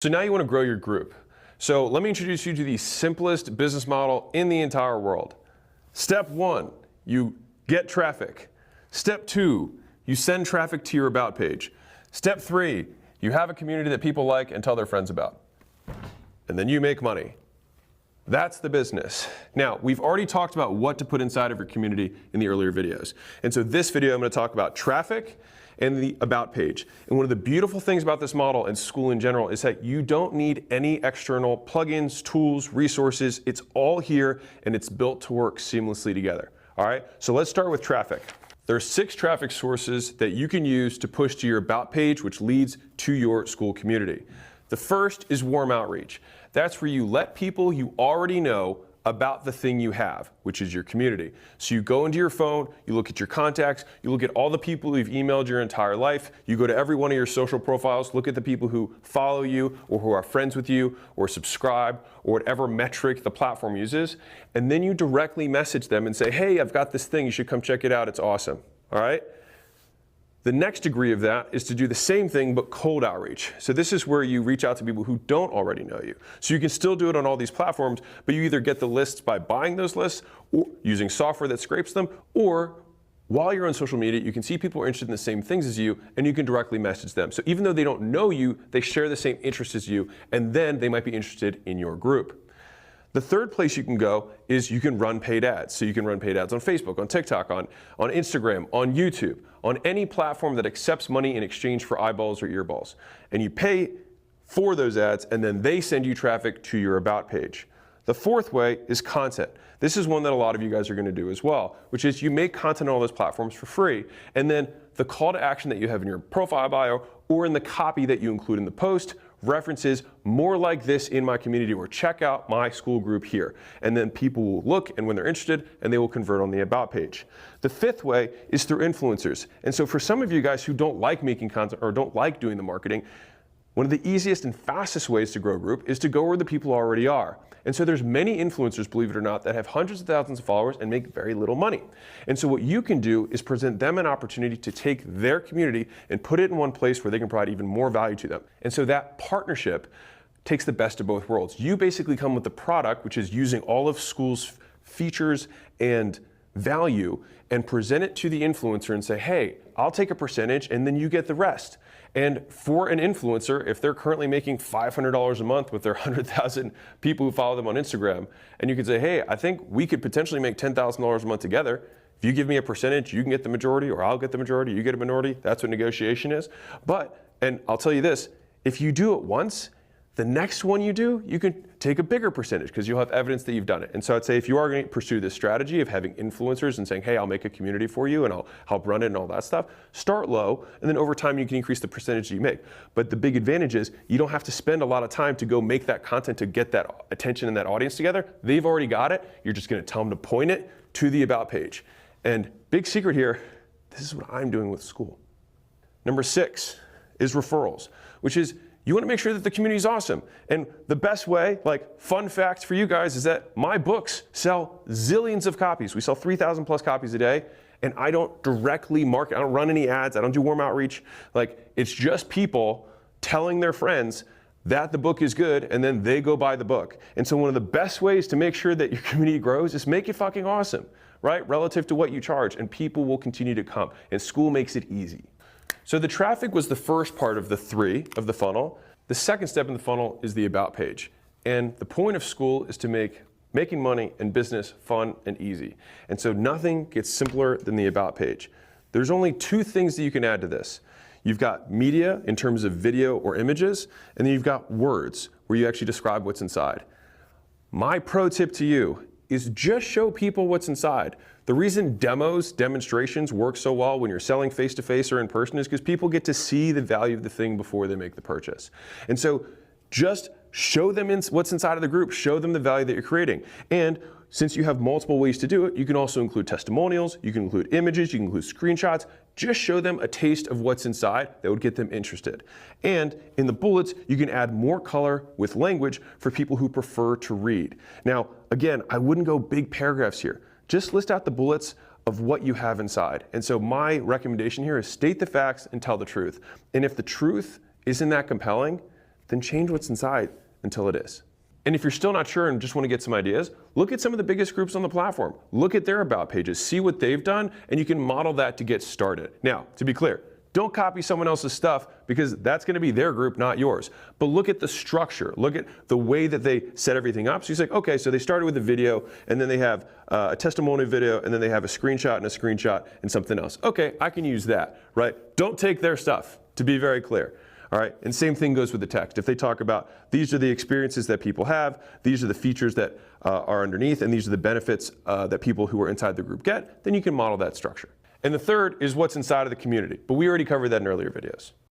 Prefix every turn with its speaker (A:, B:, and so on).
A: So now you want to grow your group. So let me introduce you to the simplest business model in the entire world. Step 1, you get traffic. Step 2, you send traffic to your About page. Step 3, you have a community that people like and tell their friends about. And then you make money. That's the business. Now, we've already talked about what to put inside of your community in the earlier videos. And so this video, I'm going to talk about traffic and the About page. And one of the beautiful things about this model and Skool in general is that you don't need any external plugins, tools, resources. It's all here and it's built to work seamlessly together. All right, so let's start with traffic. There are 6 traffic sources that you can use to push to your About page, which leads to your Skool community. The first is warm outreach. That's where you let people you already know about the thing you have, which is your community. So you go into your phone, you look at your contacts, you look at all the people you've emailed your entire life, you go to every one of your social profiles, look at the people who follow you or who are friends with you or subscribe or whatever metric the platform uses, and then you directly message them and say, hey, I've got this thing, you should come check it out, it's awesome. All right? The next degree of that is to do the same thing but cold outreach. So this is where you reach out to people who don't already know you. So you can still do it on all these platforms, but you either get the lists by buying those lists or using software that scrapes them, or while you're on social media, you can see people are interested in the same things as you and you can directly message them. So even though they don't know you, they share the same interests as you, and then they might be interested in your group. The third place you can go is you can run paid ads. So you can run paid ads on Facebook, on TikTok, on Instagram, on YouTube, on any platform that accepts money in exchange for eyeballs or earballs. And you pay for those ads and then they send you traffic to your About page. The fourth way is content. This is one that a lot of you guys are going to do as well, which is you make content on all those platforms for free, and then the call to action that you have in your profile bio or in the copy that you include in the post references more like this in my community, or check out my Skool group here. And then people will look, and when they're interested, and they will convert on the About page. The fifth way is through influencers. And so for some of you guys who don't like making content or don't like doing the marketing, one of the easiest and fastest ways to grow a group is to go where the people already are. And so there's many influencers, believe it or not, that have hundreds of thousands of followers and make very little money. And so what you can do is present them an opportunity to take their community and put it in one place where they can provide even more value to them. And so that partnership takes the best of both worlds. You basically come with the product, which is using all of Skool's features and value, and present it to the influencer and say, hey, I'll take a percentage and then you get the rest. And for an influencer, if they're currently making $500 a month with their 100,000 people who follow them on Instagram, and you could say, hey, I think we could potentially make $10,000 a month together. If you give me a percentage, you can get the majority, or I'll get the majority, you get a minority. That's what negotiation is. But, and I'll tell you this, if you do it once, the next one you do, you can take a bigger percentage because you'll have evidence that you've done it. And so I'd say if you are going to pursue this strategy of having influencers and saying, hey, I'll make a community for you and I'll help run it and all that stuff, start low, and then over time you can increase the percentage that you make. But the big advantage is you don't have to spend a lot of time to go make that content to get that attention and that audience together. They've already got it. You're just going to tell them to point it to the About page. And big secret here, this is what I'm doing with Skool. Number 6 is referrals, which is you want to make sure that the community is awesome. And the best way, like fun fact for you guys, is that my books sell zillions of copies. We sell 3,000 plus copies a day, and I don't directly market, I don't run any ads, I don't do warm outreach. Like, it's just people telling their friends that the book is good, and then they go buy the book. And so one of the best ways to make sure that your community grows is make it fucking awesome, right? Relative to what you charge, and people will continue to come. And Skool makes it easy. So the traffic was the first part of the 3 of the funnel. The second step in the funnel is the About page. And the point of Skool is to make making money and business fun and easy. And so nothing gets simpler than the About page. There's only 2 things that you can add to this. You've got media in terms of video or images, and then you've got words where you actually describe what's inside. My pro tip to you is just show people what's inside. The reason demonstrations work so well when you're selling face-to-face or in person is because people get to see the value of the thing before they make the purchase. And so just show them what's inside of the group, show them the value that you're creating. And since you have multiple ways to do it, you can also include testimonials, you can include images, you can include screenshots. Just show them a taste of what's inside that would get them interested. And in the bullets, you can add more color with language for people who prefer to read. Now, again, I wouldn't go big paragraphs here. Just list out the bullets of what you have inside. And so my recommendation here is state the facts and tell the truth. And if the truth isn't that compelling, then change what's inside until it is. And if you're still not sure and just want to get some ideas, look at some of the biggest groups on the platform. Look at their about pages, see what they've done, and you can model that to get started. Now, to be clear, don't copy someone else's stuff because that's going to be their group, not yours. But look at the structure. Look at the way that they set everything up. So you say, okay, so they started with a video, and then they have a testimonial video, and then they have a screenshot and something else. Okay, I can use that, right? Don't take their stuff, to be very clear. All right, and same thing goes with the text. If they talk about these are the experiences that people have, these are the features that are underneath, and these are the benefits that people who are inside the group get, then you can model that structure. And the third is what's inside of the community, but we already covered that in earlier videos.